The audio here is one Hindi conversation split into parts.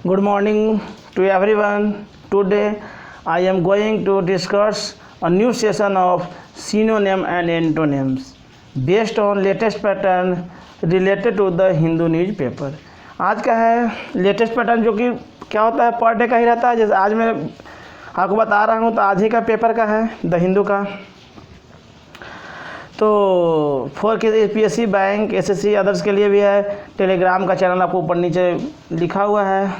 Good morning to everyone. Today I am going to discuss a new session of synonym and antonyms based on latest pattern related to the Hindu newspaper. आज का है लेटेस्ट पैटर्न जो कि क्या होता है पर डे का ही रहता है। जैसे आज मैं आपको बता रहा हूँ तो आज ही का पेपर का है द हिंदू का। तो 4 के पीएससी बैंक एसएससी अदर्स के लिए भी है। टेलीग्राम का चैनल आपको ऊपर नीचे लिखा हुआ है,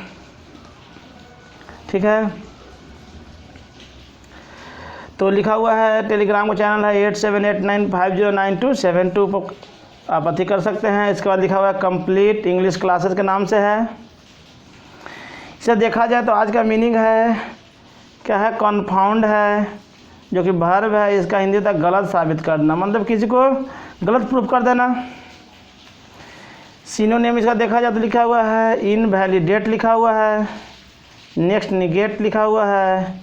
ठीक है। तो लिखा हुआ है टेलीग्राम का चैनल है 8789509272 पर आप अति कर सकते हैं। इसके बाद लिखा हुआ है कंप्लीट इंग्लिश क्लासेस के नाम से है। इसे देखा जाए तो आज का मीनिंग है क्या है, कन्फाउंड है जो कि वर्ब है। इसका हिंदी तक गलत साबित करना, मतलब किसी को गलत प्रूफ कर देना। सिनोनिम इसका देखा जाए तो लिखा हुआ है इनवैलिडेट लिखा हुआ है, नेक्स्ट निगेट लिखा हुआ है,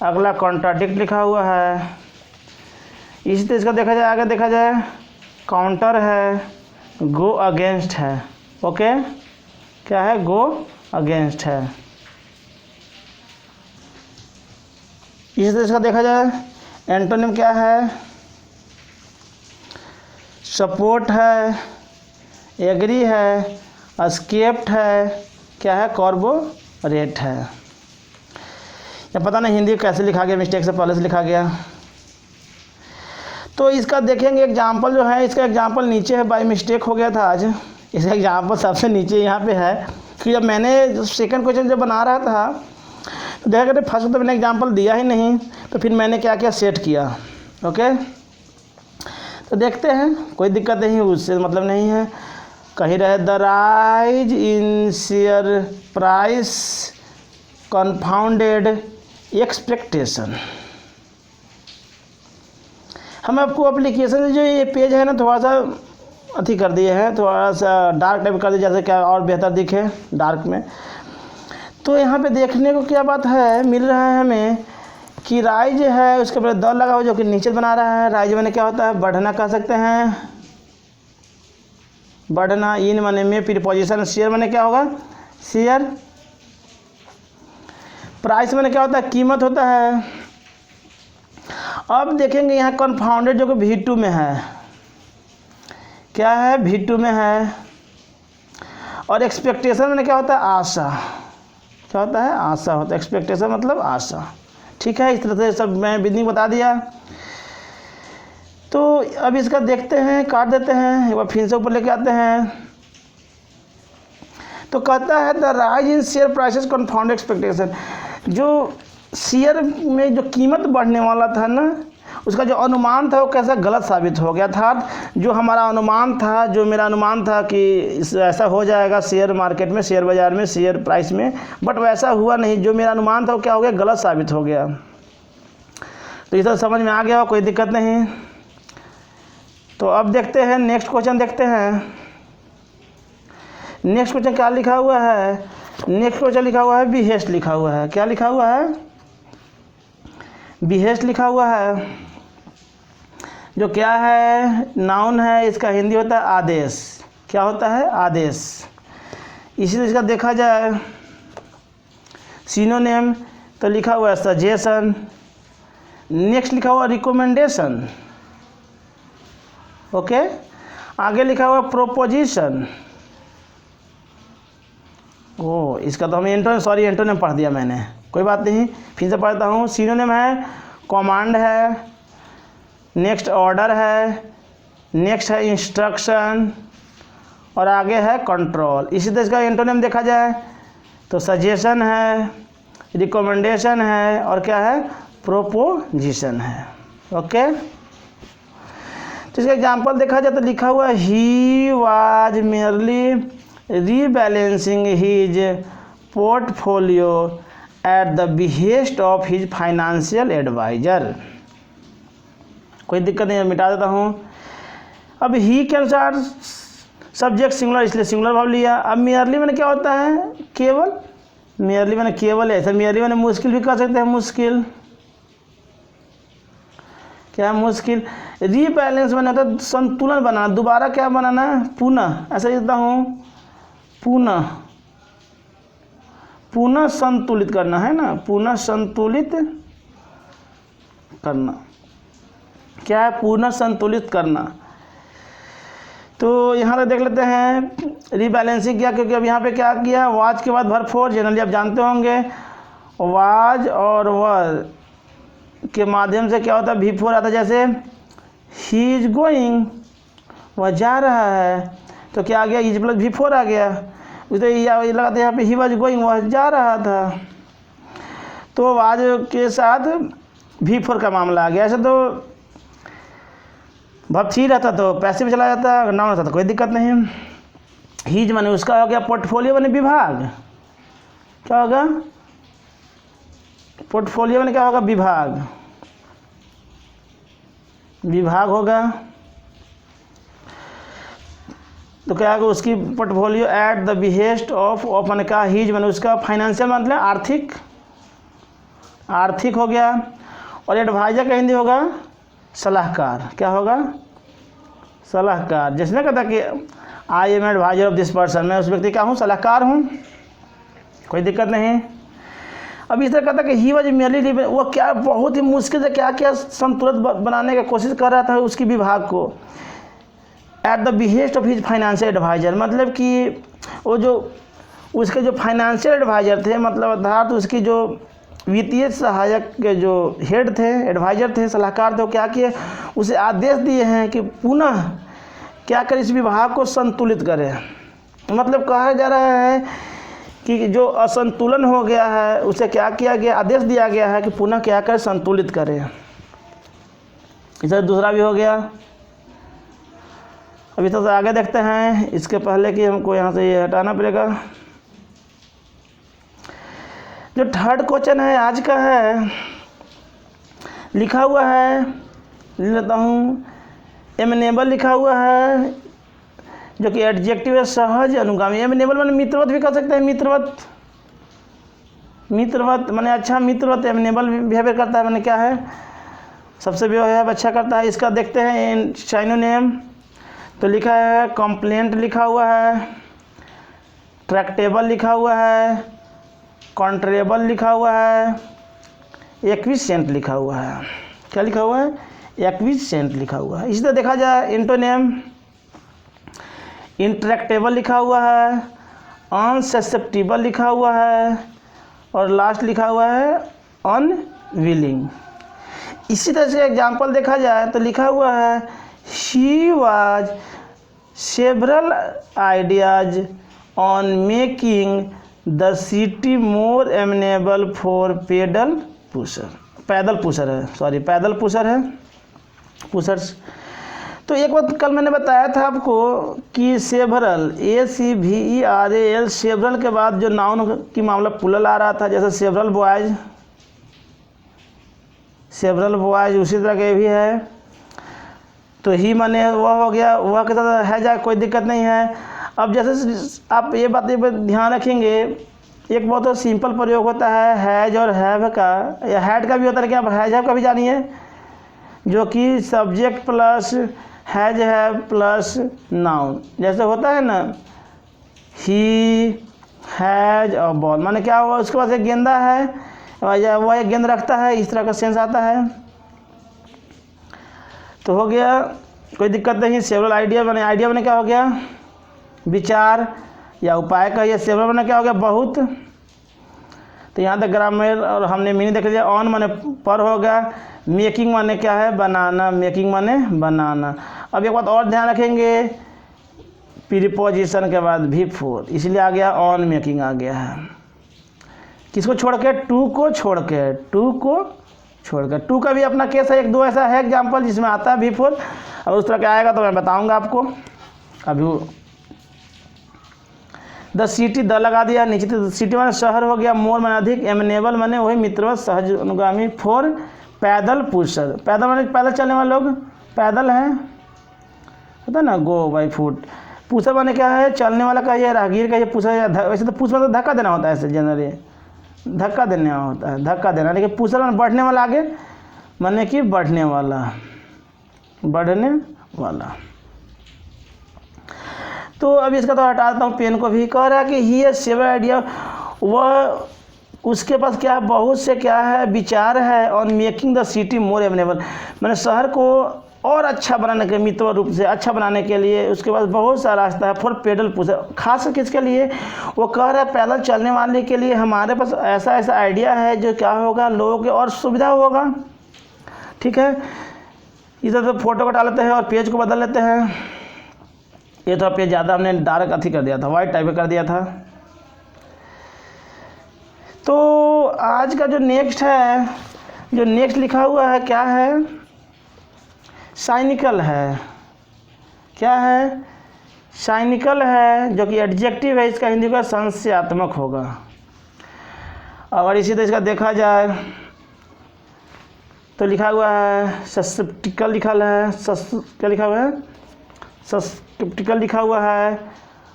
अगला कॉन्ट्राडिक्ट लिखा हुआ है। इसी तरह इसका देखा जाए आगे देखा जाए काउंटर है, गो अगेंस्ट है। ओके, क्या है, गो अगेंस्ट है। इसी तरह इसका देखा जाए एंटोनिम क्या है, सपोर्ट है, एग्री है, एस्केप्ड है, क्या है, कॉर्बोरेट है। या पता नहीं हिंदी कैसे लिखा गया, मिस्टेक से पहले से लिखा गया। तो इसका देखेंगे एग्जाम्पल जो है, इसका एग्जाम्पल नीचे है, बाय मिस्टेक हो गया था आज। इसका एग्जाम्पल सबसे नीचे यहाँ पे है कि जब मैंने सेकंड क्वेश्चन जब बना रहा था तो देखा करते फर्स्ट तो मैंने एग्जाम्पल दिया ही नहीं, तो फिर मैंने क्या किया, सेट किया। ओके, तो देखते हैं, कोई दिक्कत नहीं, उससे मतलब नहीं है। कहीं रहे the rise in share price confounded expectation. हम आपको एप्लीकेशन जो ये पेज है ना थोड़ा सा अथी कर दिए हैं, थोड़ा सा डार्क टाइप कर दिए जैसे क्या और बेहतर दिखे डार्क में। तो यहाँ पे देखने को क्या बात है, मिल रहा है हमें कि राइज है उसके ऊपर द लगा हुआ जो कि नीचे बना रहा है। राइज माने क्या होता है, बढ़ना कह सकते हैं, बढ़ना। इन माने में प्रीपोजिशन, शेयर माने क्या होगा, शेयर। प्राइस माने क्या होता है, कीमत होता है। अब देखेंगे यहाँ कन्फाउंडेड जो कि V2 में है, क्या है, V2 में है। और एक्सपेक्टेशन माने क्या होता है, आशा। क्या होता है, आशा होता है। एक्सपेक्टेशन मतलब आशा, ठीक है। इस तरह से सब मैं मीनिंग बता दिया। तो अब इसका देखते हैं, काट देते हैं, एक बार फिर से ऊपर लेके आते हैं। तो कहता है the rise in share prices confound expectation. जो शेयर में जो कीमत बढ़ने वाला था ना, उसका जो अनुमान था वो कैसा गलत साबित हो गया था। जो हमारा अनुमान था, जो मेरा अनुमान था कि ऐसा हो जाएगा शेयर मार्केट में, शेयर बाज़ार में, शेयर प्राइस में, बट वैसा हुआ नहीं। जो मेरा अनुमान था वो क्या हो गया, गलत साबित हो गया। तो ये सब समझ में आ गया हो, कोई दिक्कत नहीं। तो अब देखते हैं नेक्स्ट क्वेश्चन, देखते हैं नेक्स्ट क्वेश्चन क्या लिखा हुआ है। नेक्स्ट क्वेश्चन लिखा हुआ है बिहेस्ट लिखा हुआ है। क्या लिखा हुआ है, बिहेस्ट लिखा हुआ है, जो क्या है, नाउन है। इसका हिंदी होता है आदेश। क्या होता है, आदेश। इसी तरह इसका देखा जाए सिनोनिम तो लिखा हुआ है सजेशन। नेक्स्ट लिखा हुआ रिकमेंडेशन। ओके, आगे लिखा हुआ प्रोपोजिशन। ओ, इसका तो हमें एंटोनिम पढ़ दिया मैंने, कोई बात नहीं, फिर से पढ़ता हूँ। सिनोनिम है कमांड है, नेक्स्ट ऑर्डर है, नेक्स्ट है इंस्ट्रक्शन और आगे है कंट्रोल। इसी तरह इसका एंटोनिम देखा जाए तो सजेशन है, रिकमेंडेशन है और क्या है, प्रोपोजिशन है। ओके, तो इसका एग्जांपल देखा जाए तो लिखा हुआ है he was merely rebalancing his portfolio at the behest of his financial advisor. कोई दिक्कत नहीं, मिटा देता हूँ। अब ही के अनुसार सब्जेक्ट सिंगुलर, इसलिए सिंगुलर भाव लिया। अब मेयरली मैंने क्या होता है, केवल। मेयरली मैंने केवल, ऐसा मेयरली मैंने मुश्किल भी कह सकते हैं, मुश्किल। क्या है, मुश्किल। रीबैलेंस मैंने होता है संतुलन बनाना, दोबारा क्या बनाना है, पुनः। ऐसा लिखता हूँ पुनः, पुनः संतुलित करना है ना, पुनः संतुलित करना। क्या है? पुनः संतुलित करना। तो यहाँ तक देख लेते हैं रीबैलेंसिंग किया, क्योंकि अब यहाँ पे क्या किया, वाज के बाद वर्ब फोर, जनरली आप जानते होंगे वाज और वर के माध्यम से क्या होता है, भी फोर आता है। जैसे ही इज गोइंग, वह जा रहा है, तो क्या आ गया, इज प्लस भी फोर आ गया। उसे ये लगाते यहाँ पे ही वॉज गोइंग, वह जा रहा था, तो वाज के साथ भी फोर का मामला आ गया। ऐसे तो वर्ब थ्री रहता तो पैसे में चला जाता, अगर नाउन रहता तो कोई दिक्कत नहीं। हीज माने उसका हो गया पोर्टफोलियो माने विभाग, क्या होगा, पोर्टफोलियो माने क्या होगा, विभाग, विभाग होगा। तो क्या होगा, उसकी portfolio at the behest of माने क्या, हीज माने उसका फाइनेंशियल मतलब आर्थिक, आर्थिक हो गया। और एडवाइजर का हिंदी होगा सलाहकार, क्या होगा, सलाहकार। जिसने कहता कि I am advisor of this person, मैं उस व्यक्ति का हूँ, सलाहकार हूँ, कोई दिक्कत नहीं। अब इस तरह कहता कि ही वॉज मेरली, वो क्या बहुत ही मुश्किल से क्या क्या संतुलित बनाने की कोशिश कर रहा था उसकी विभाग को, at the behest of his financial advisor, मतलब कि वो जो उसके जो फाइनेंशियल एडवाइजर थे, मतलब अर्थात उसकी जो वित्तीय सहायक के जो हेड थे, एडवाइजर थे, सलाहकार थे, वो क्या किए, उसे आदेश दिए हैं कि पुनः क्या करे, इस विभाग को संतुलित करे। मतलब कहा जा रहा है कि जो असंतुलन हो गया है उसे क्या किया गया, आदेश दिया गया है कि पुनः क्या करे, संतुलित करे। इसे दूसरा भी हो गया। अभी तो आगे देखते हैं, इसके पहले कि हमको यहाँ से ये हटाना पड़ेगा। जो थर्ड क्वेश्चन है आज का है, लिखा हुआ है, लिख लेता हूँ, एमिनेबल लिखा हुआ है, जो कि एडजेक्टिव है, सहज अनुगामी। एमिनेबल माने मित्रवत भी कह सकते हैं, मित्रवत, मित्रवत माने अच्छा मित्रवत, एमिनेबल बिहेवियर करता है, माने क्या है, सबसे बिहेवियर अच्छा करता है। इसका देखते हैं सिनोनिम। तो लिखा है कंप्लेंट लिखा हुआ है, ट्रैक्टेबल लिखा हुआ है, कॉन्ट्रेबल लिखा हुआ है, एक्विसेंट लिखा हुआ है। क्या लिखा हुआ है, एक्विसेंट लिखा हुआ है। इसी तरह देखा जाए एंटोनिम, इंट्रैक्टेबल लिखा हुआ है, अनससेप्टिबल लिखा हुआ है, और लास्ट लिखा हुआ है अनविलिंग। इसी तरह से एग्जाम्पल देखा जाए तो लिखा हुआ है she was several ideas on making the city more amenable for पैदल पुशर, पैदल पुशर है, सॉरी पैदल पुशर है, पुशर्स। तो एक बात कल मैंने बताया था आपको कि सेवरल, ACVERAL, सेवरल के बाद जो नाउन की मामला पुलल आ रहा था, जैसे सेवरल बॉयज, सेवरल बॉयज, उसी तरह के भी है। तो ही माने वह हो गया, वह के साथ है जाए, कोई दिक्कत नहीं है। अब जैसे आप ये बात ध्यान रखेंगे, एक बहुत तो सिंपल प्रयोग होता है हैज और हैव का, या हैड का भी होता है, लेकिन आप हैज हैव का भी जानिए, जो कि subject plus has have plus noun, जैसे होता है ना, ही हैज और बॉल, माने क्या हुआ, उसके पास एक गेंदा है, वह एक गेंद रखता है, इस तरह का सेंस आता है। तो हो गया, कोई दिक्कत नहीं। सेवरल आइडिया बने, आइडिया बने क्या हो गया, विचार या उपाय का। ये सेवरल बने क्या हो गया, बहुत। तो यहाँ तक ग्रामर और हमने मीनिंग देख लिया। ऑन माने पर होगा, मेकिंग माने क्या है, बनाना, मेकिंग माने बनाना। अब एक बात और ध्यान रखेंगे, प्रीपोजिशन के बाद भी फोर, इसलिए आ गया ऑन मेकिंग आ गया है। किसको छोड़ के, टू को छोड़ के, टू को छोड़ कर। टू का भी अपना केस है, एक दो ऐसा है एग्जाम्पल जिसमें आता है भी फोर, और उस तरह का आएगा तो मैं बताऊंगा आपको। अभी द सिटी, द लगा दिया नीचे, तो सिटी माने शहर हो गया, मोर माने अधिक, एमिनेबल माने वही मित्रवत सहज अनुगामी, फोर पैदल पुशर, पैदल माने पैदल चलने वाले लोग, पैदल हैं, होता है ना, गो बाई फुट। पुशर माने क्या है, चलने वाला का, ये राहगीर का, ये पुशर। वैसे तो पुश मतलब धक्का देना होता है, ऐसे जनरली धक्का देना होता है, धक्का देना, लेकिन पुशर माने बढ़ने वाला, आगे माने कि बढ़ने वाला, बढ़ने वाला। तो अब इसका तो हटा देता हूँ पेन को भी। कह रहा है कि ही है सेवरल आइडिया, वह उसके पास क्या है, बहुत से क्या है विचार है ऑन मेकिंग द सिटी मोर एवेनेबल, मैंने शहर को और अच्छा बनाने के मितव्य रूप से अच्छा बनाने के लिए उसके पास बहुत सारा रास्ता है फॉर पेडल पुश, खास किसके लिए, वो कह रहा है पैदल चलने वाले के लिए हमारे पास ऐसा ऐसा आइडिया है जो क्या होगा, लोगों के और सुविधा होगा। ठीक है, इधर तो फोटो को डाल लेते हैं और पेज को बदल लेते हैं। ये तो पेज ज़्यादा हमने डार्क अथी कर दिया था, वाइट टाइप कर दिया था। तो आज का जो नेक्स्ट है, जो नेक्स्ट लिखा हुआ है क्या है, साइनिकल है। क्या है, साइनिकल है, जो कि एडजेक्टिव है, इसका हिंदी का संशयात्मक होगा। अगर इसी तरह इसका देखा जाए तो लिखा हुआ है सस्केप्टिकल, लिखा है क्या लिखा हुआ है, सस्केप्टिकल लिखा हुआ है,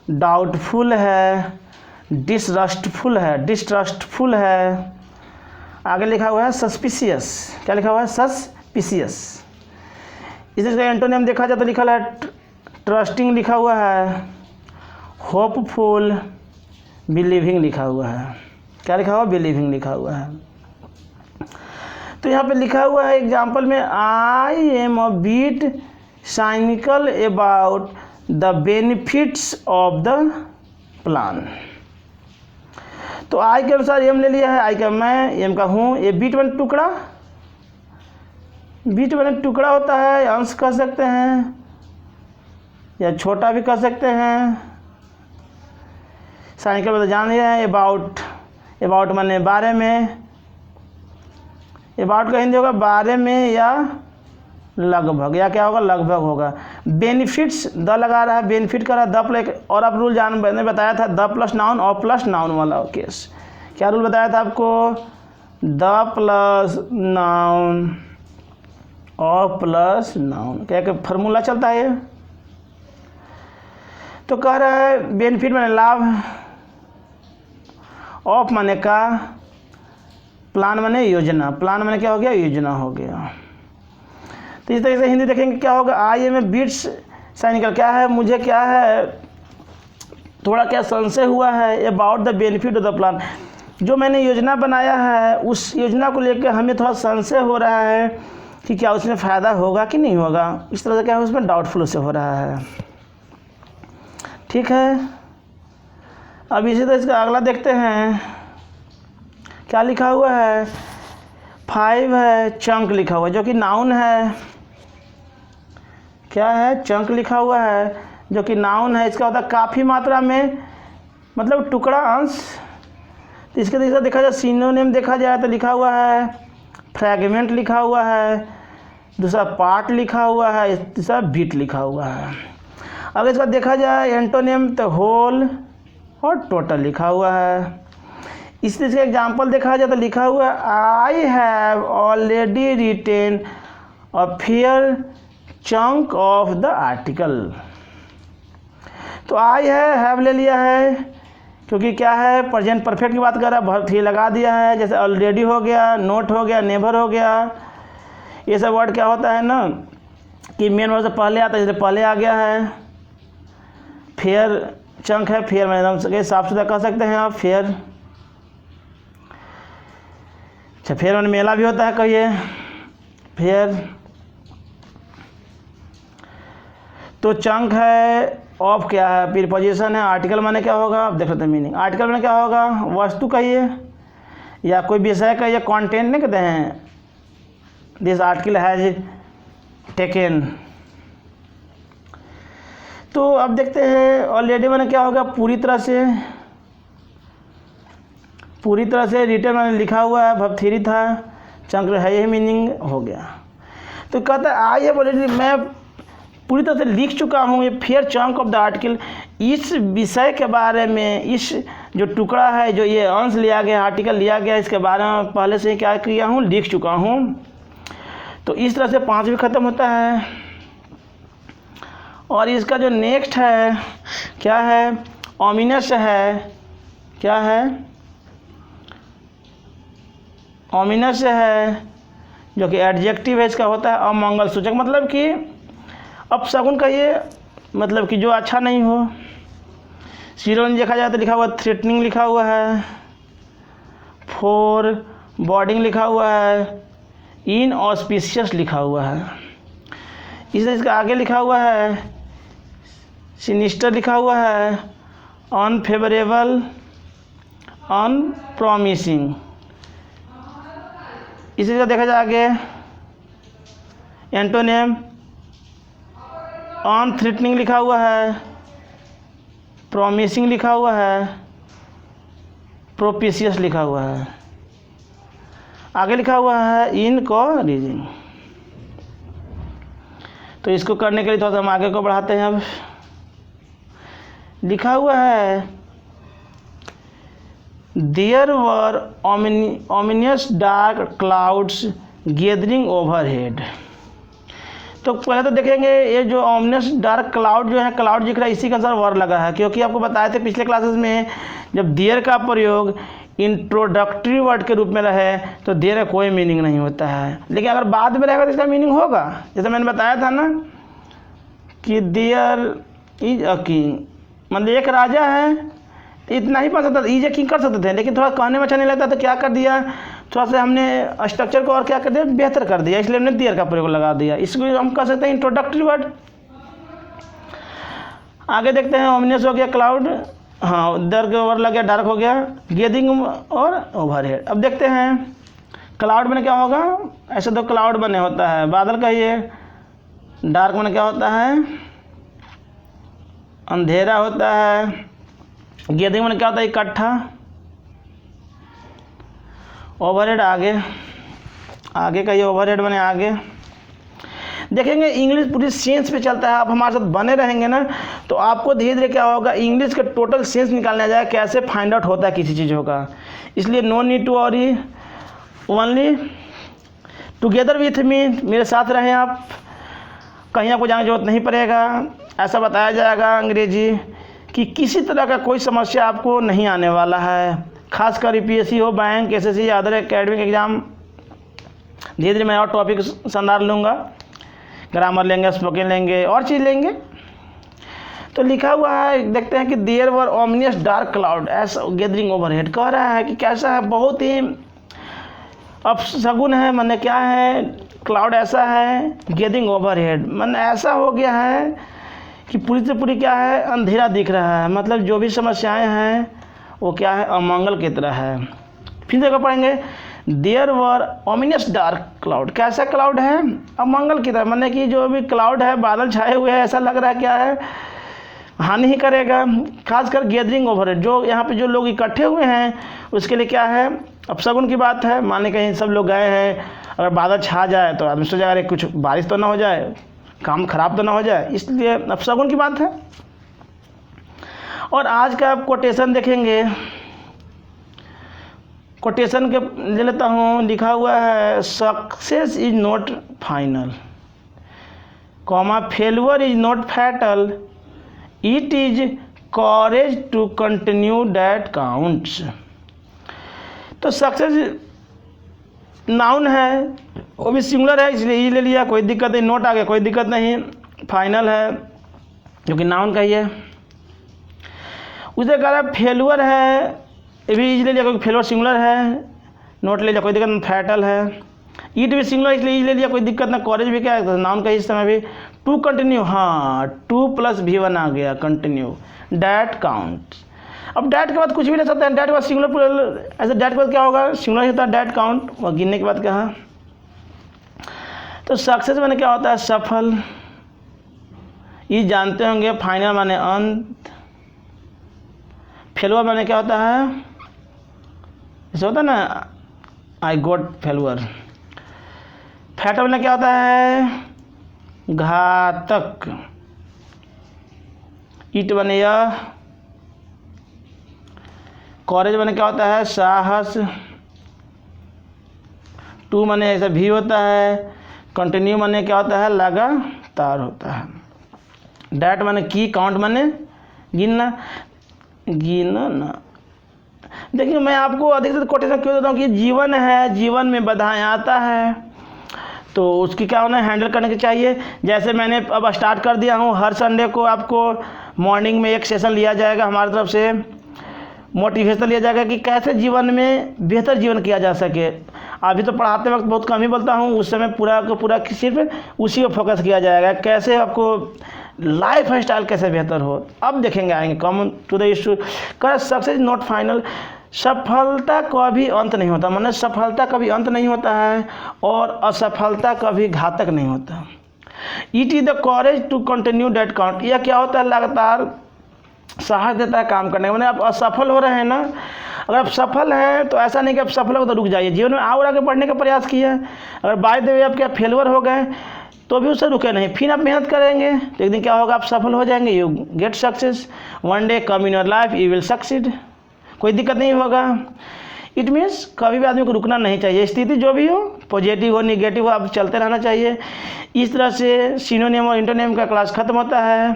डाउटफुल है, डिसट्रस्टफुल है, आगे लिखा हुआ है सस्पिशियस। क्या लिखा हुआ है, सस्पिशियस। इसी का एंटोनिम देखा जाए तो लिखा है ट्रस्टिंग लिखा हुआ है, होपफुल, बिलीविंग लिखा हुआ है। क्या लिखा हुआ, बिलीविंग लिखा हुआ है। तो यहाँ पे लिखा हुआ है एग्जाम्पल में, I am a bit cynical about the benefits of the plan. तो आई के अनुसार एम ले लिया है, आई का मैं, एम का हूँ। ये बीट वन टुकड़ा, बीट वन टुकड़ा होता है, अंश कह सकते हैं या छोटा भी कह सकते हैं। साइनिकल मतलब जान रहे हैं, अबाउट, अबाउट माने बारे में, अबाउट का हिंदी होगा बारे में या लगभग, या क्या होगा, लगभग होगा। बेनिफिट्स, द लगा रहा है, बेनिफिट कर रहा है, द प्लस, और आप रूल मैंने बताया था द प्लस नाउन और प्लस नाउन वाला केस। क्या रूल बताया था आपको, द प्लस नाउन और प्लस नाउन, क्या फार्मूला चलता है। तो कह रहा है बेनिफिट माने लाभ, ऑफ माने का, प्लान माने योजना, प्लान माने क्या हो गया, योजना हो गया। तो इस तरह से हिंदी देखेंगे क्या होगा, I M A bits cynical, क्या है, मुझे क्या है थोड़ा क्या संशय हुआ है, about the benefit of the plan, जो मैंने योजना बनाया है उस योजना को लेकर हमें थोड़ा संशय हो रहा है कि क्या उसमें फ़ायदा होगा कि नहीं होगा। इस तरह से क्या है, उसमें डाउटफुल से हो रहा है। ठीक है, अब इसी तरह इसका अगला देखते हैं। क्या लिखा हुआ है, 5 है, चंक लिखा हुआ है, जो कि नाउन है। क्या है, चंक लिखा हुआ है, जो कि नाउन है। इसका होता है काफ़ी मात्रा में, मतलब टुकड़ा, अंश। तो इसके जैसा देखा जाए, सिनोनिम देखा जाए तो लिखा हुआ है फ्रैगमेंट लिखा हुआ है, दूसरा पार्ट लिखा हुआ है, तीसरा बिट लिखा हुआ है। अगर इसका देखा जाए एंटोनिम तो होल और टोटल लिखा हुआ है। इस तरह से एग्जाम्पल देखा जाए तो लिखा हुआ है, I have already written a fair chunk of the article. तो आई है, हैव ले लिया है, क्योंकि क्या है प्रेजेंट परफेक्ट की बात कर रहा है, बहुत ही लगा दिया है, जैसे ऑलरेडी हो गया, नोट हो गया, नेवर हो गया। ये सब वर्ड क्या होता है ना कि मेन वर्ड से पहले आता है, जैसे पहले आ गया है। फेयर चंक है, फेयर में एकदम साफ सुथरा कह सकते हैं आप, फेयर। अच्छा, फेयर में मेला भी होता है, कहिए फेयर। तो चंक है, ऑफ क्या है, प्रीपोजिशन है, आर्टिकल माने क्या होगा, आप देख सकते हैं मीनिंग। आर्टिकल माने क्या होगा, वस्तु कहिए या कोई विषय कहिए, कंटेंट नहीं कहते हैं, दिस आर्टिकल हैज टेकन। तो अब देखते हैं ऑलरेडी माने क्या होगा, पूरी तरह से, पूरी तरह से। रिटर्न मैंने लिखा हुआ है, भव थ्री था, चंक है, यही मीनिंग हो गया। तो कहता है आई है ऑलरेडी, मैं पूरी तरह से लिख चुका हूँ ये fair chunk of the article, इस विषय के बारे में, इस जो टुकड़ा है, जो ये अंश लिया गया, आर्टिकल लिया गया, इसके बारे में पहले से ही क्या किया हूँ, लिख चुका हूँ। तो इस तरह से 5 भी ख़त्म होता है। और इसका जो नेक्स्ट है क्या है, ओमिनस है। क्या है, ओमिनस है, जो कि एडजेक्टिव है, इसका होता है अमंगल सूचक, मतलब कि अपशगुन कहिए, मतलब कि जो अच्छा नहीं हो। सिरोन देखा जाए तो लिखा हुआ थ्रेटनिंग लिखा हुआ है, फोर बॉर्डिंग लिखा हुआ है, इनऑस्पिशियस लिखा हुआ है, इसलिए इसका आगे लिखा हुआ है सिनिस्टर लिखा हुआ है, अनफेवरेबल, अनप्रॉमिसिंग। इसी तरह देखा जाए आगे एंटोनिम अनथ्रेटनिंग लिखा हुआ है, प्रॉमिसिंग लिखा हुआ है, प्रोपिशियस लिखा हुआ है, आगे लिखा हुआ है इनकरेजिंग। तो इसको करने के लिए थोड़ा सा हम आगे को बढ़ाते हैं। अब लिखा हुआ है there were ominous dark clouds gathering overhead. तो पहले तो देखेंगे ये जो ऑमिनस डार्क क्लाउड जो है, क्लाउड दिख रहा है, इसी के अनुसार वर लगा है, क्योंकि आपको बताए थे पिछले क्लासेस में जब देयर का प्रयोग इंट्रोडक्टरी वर्ड के रूप में रहे तो देयर का कोई मीनिंग नहीं होता है, लेकिन अगर बाद में रहेगा तो इसका मीनिंग होगा। जैसे मैंने बताया था ना कि देयर इज अ किंग, मतलब एक राजा है, इतना ही पढ़ सकता था, इज ए किंग कर सकते थे, लेकिन थोड़ा कहने में अच्छा नहीं लगता तो क्या कर दिया, थोड़ा सा हमने स्ट्रक्चर को और क्या कर दिया, बेहतर कर दिया, इसलिए हमने देयर का प्रयोग लगा दिया। इसको हम कह सकते हैं इंट्रोडक्टरी वर्ड। आगे देखते हैं ओमिनियस हो गया क्लाउड, हाँ दर्ग ओवर लग गया, डार्क हो गया, गैदरिंग और ओवरहेड। अब देखते हैं क्लाउड में क्या होगा। ऐसे तो क्लाउड बने होता है, बादल कहिए, डार्क में क्या होता है, अंधेरा होता है, गैदरिंग में क्या होता है, इकट्ठा, ओवरहेड आगे का ये ओवरहेड बने आगे। देखेंगे इंग्लिश पूरी सेंस पे चलता है, आप हमारे साथ बने रहेंगे ना तो आपको धीरे धीरे क्या होगा, इंग्लिश का टोटल सेंस निकालने जाए, कैसे फाइंड आउट होता है किसी चीज़ों का। इसलिए no need to worry, only together with me, मेरे साथ रहें आप, कहीं आपको जाने की जरूरत नहीं पड़ेगा। ऐसा बताया जाएगा अंग्रेजी कि किसी तरह का कोई समस्या आपको नहीं आने वाला है, खासकर यूपीएससी हो, bank, SSC, other academic exam. धीरे धीरे मैं और टॉपिक संधार लूँगा, ग्रामर लेंगे, स्पोकन लेंगे, और चीज़ लेंगे। तो लिखा हुआ है, देखते हैं कि there were ominous dark clouds gathering overhead. कह रहा है कि कैसा है, बहुत ही अपशगुन है, माने क्या है, क्लाउड ऐसा है, गैदरिंग ओवरहेड मन ऐसा हो गया है कि पूरी से पूरी क्या है, अंधेरा दिख रहा है, मतलब जो भी समस्याएं हैं वो क्या है, अमंगल की तरह है। फिर देखो पढ़ेंगे there were ominous dark cloud, कैसा क्लाउड है, अमंगल की तरह, माने कि जो भी क्लाउड है, बादल छाए हुए हैं, ऐसा लग रहा है क्या है, हानि ही करेगा, खासकर गैदरिंग ओवरहेड, जो यहाँ पे जो लोग इकट्ठे हुए हैं उसके लिए क्या है, अपशगुन की बात है। माने कहीं सब लोग गए हैं, अगर बादल छा जाए तो आदमी सोच जाए कुछ बारिश तो ना हो जाए, काम खराब तो ना हो जाए, इसलिए अपशगुन की बात है। और आज का आप कोटेशन देखेंगे, कोटेशन के ले लेता हूँ, लिखा हुआ है success is not final, comma failure is not fatal, it is courage to continue that counts. तो सक्सेस नाउन है, वो भी सिंगुलर है, इसलिए ई ले लिया, कोई दिक्कत नहीं, नोट आ गया कोई दिक्कत नहीं, फाइनल है क्योंकि नाउन का ही है। उसे कह रहा है फेल्यूर है, ये भी ई ले लिया क्योंकि फेल्यूर सिंगुलर है, नोट ले लिया कोई दिक्कत नहीं, फैटल है, ईट भी सिंगुलर इसलिए ई ले लिया कोई दिक्कत ना, कॉलेज भी क्या है नाउन का इस समय भी, टू कंटिन्यू, हाँ 2 + V1 आ गया, कंटिन्यू, डैट काउंट। अब डैट के बाद कुछ भी ले सकते हैं, डैट के बाद सिंगुलर, ऐसे डैट के बाद क्या होगा, सिंगुलर होता है डैट काउंट, और गिनने के बाद क्या है। तो सक्सेस माने क्या होता है, सफल, ये जानते होंगे, फाइनल माने अंत, फेल्यूर माने क्या होता है, ऐसा होता है ना, आई गॉट फेल्यूर। फैटल माने क्या होता है, घातक, ईट बने यह, कॉरेज बने क्या होता है, साहस, 2 माने ऐसा भी होता है, कंटिन्यू माने क्या होता है, लगातार होता है, डैट माने की, काउंट माने गिनना, गिनना। देखिए मैं आपको अधिकतर कोटेशन क्यों देता हूँ कि जीवन है, जीवन में बाधाएं आता है तो उसकी क्या होना है, हैंडल करने की चाहिए। जैसे मैंने अब स्टार्ट कर दिया हूँ, हर संडे को आपको मॉर्निंग में एक सेशन लिया जाएगा हमारी तरफ से, मोटिवेशन लिया जाएगा कि कैसे जीवन में बेहतर जीवन किया जा सके। अभी तो पढ़ाते वक्त बहुत कम ही बोलता हूँ, उस समय पूरा का पूरा सिर्फ उसी पर फोकस किया जाएगा, कैसे आपको लाइफ स्टाइल कैसे बेहतर हो। अब देखेंगे, आएंगे कम टू द इशू। कर सक्सेस नॉट फाइनल, सफलता का भी अंत नहीं होता, मतलब सफलता का भी अंत नहीं होता है और असफलता का भी घातक नहीं होता। It is the courage to continue that count, यह क्या होता है, लगातार साहस देता है काम करने का। मैंने आप असफल हो रहे हैं ना, अगर आप सफल हैं तो ऐसा नहीं कि आप सफल हो तो रुक जाइए, जीवन में और आगे बढ़ने का प्रयास किया है। अगर बाय द वे आप क्या फेलवर हो गए तो भी उससे रुके नहीं, फिर आप मेहनत करेंगे तो एक दिन क्या होगा, आप सफल हो जाएंगे। You get success, one day come in your life you will succeed, कोई दिक्कत नहीं होगा। इट मीन्स कभी भी आदमी को रुकना नहीं चाहिए, स्थिति जो भी हो, पॉजिटिव हो निगेटिव हो, आप चलते रहना चाहिए। इस तरह से सिनोनिम और इंटोनिम का क्लास ख़त्म होता है।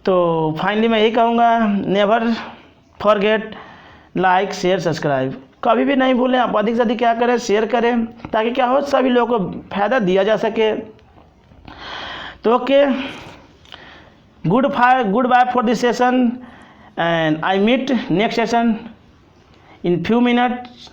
तो फाइनली मैं यही कहूँगा, never forget like share subscribe, कभी भी नहीं भूलें। आप अधिक से अधिक क्या करें, शेयर करें, ताकि क्या हो, सभी लोगों को फ़ायदा दिया जा सके। तो okay, good bye for this session and I meet next session in few minutes.